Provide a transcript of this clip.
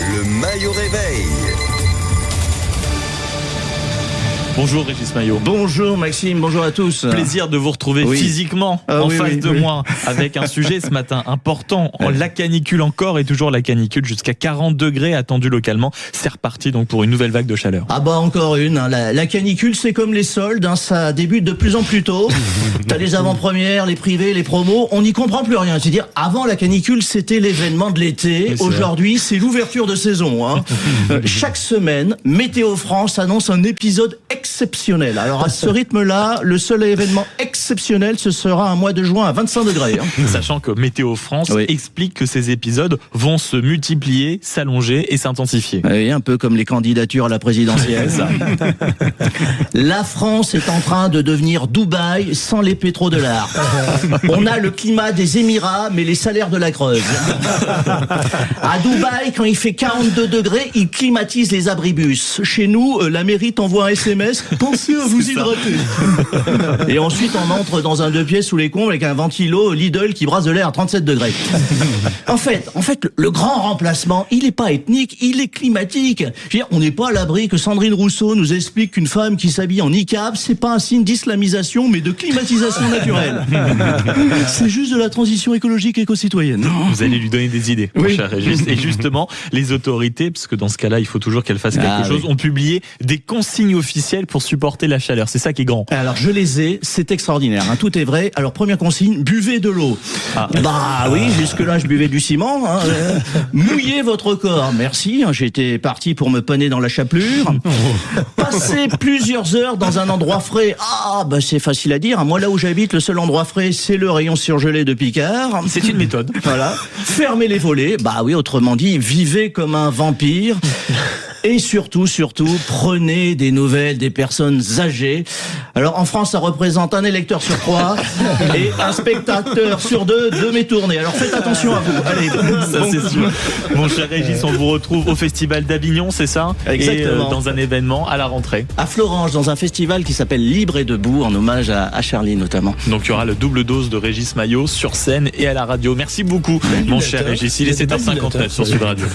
Le Maillot Réveil. Bonjour Régis Maillot. Bonjour Maxime, bonjour à tous. Plaisir de vous retrouver physiquement en face de moi avec un sujet ce matin important. La canicule encore et toujours la canicule jusqu'à 40 degrés attendus localement. C'est reparti donc pour une nouvelle vague de chaleur. Ah bah encore une, hein. La canicule c'est comme les soldes, hein. Ça débute de plus en plus tôt. T'as les avant-premières, les privés, les promos, on n'y comprend plus rien. C'est-à-dire avant la canicule c'était l'événement de l'été, aujourd'hui c'est l'ouverture de saison. Hein. Chaque semaine, Météo France annonce un épisode exceptionnel. Alors à ce rythme-là, le seul événement exceptionnel, ce sera un mois de juin à 25 degrés. Hein. Sachant que Météo France explique que ces épisodes vont se multiplier, s'allonger et s'intensifier. Oui, un peu comme les candidatures à la présidentielle. La France est en train de devenir Dubaï sans les pétrodollars. On a le climat des Émirats, mais les salaires de la Creuse. À Dubaï, quand il fait 42 degrés, ils climatisent les abribus. Chez nous, la mairie t'envoie un SMS. Pensez à vous hydrater. Et ensuite, on entre dans un 2 pièces sous les combles avec un ventilo Lidl qui brasse de l'air à 37 degrés. En fait, le grand remplacement, il est pas ethnique, il est climatique. Je veux dire, on n'est pas à l'abri que Sandrine Rousseau nous explique qu'une femme qui s'habille en niqab, c'est pas un signe d'islamisation, mais de climatisation naturelle. C'est juste de la transition écologique éco-citoyenne. Vous allez lui donner des idées, mon cher Régis. Et justement, les autorités, parce que dans ce cas-là, il faut toujours qu'elles fassent quelque chose, ont publié des consignes officielles pour supporter la chaleur. C'est ça qui est grand. Alors, je les ai, c'est extraordinaire, hein, tout est vrai. Alors, première consigne, buvez de l'eau. Bah oui, jusque-là, je buvais du ciment. Hein, mouillez votre corps, merci. Hein, j'étais parti pour me poney dans la chapelure. Passez plusieurs heures dans un endroit frais. Ah, bah c'est facile à dire. Moi, là où j'habite, le seul endroit frais, c'est le rayon surgelé de Picard. C'est une méthode. Voilà. Fermez les volets. Bah oui, autrement dit, vivez comme un vampire. Et surtout, prenez des nouvelles des personnes âgées. Alors, en France, ça représente un électeur sur 3 et un spectateur sur 2 de mes tournées. Alors, faites attention à vous. Allez. Ça, c'est sûr. Mon cher Régis, on vous retrouve au Festival d'Avignon, c'est ça? Exactement. Et dans un événement à la rentrée. À Florence, dans un festival qui s'appelle Libre et Debout, en hommage à Charlie, notamment. Donc, il y aura le double dose de Régis Maillot sur scène et à la radio. Merci beaucoup, mon cher Régis. Il est 7h59 sur Sud Radio.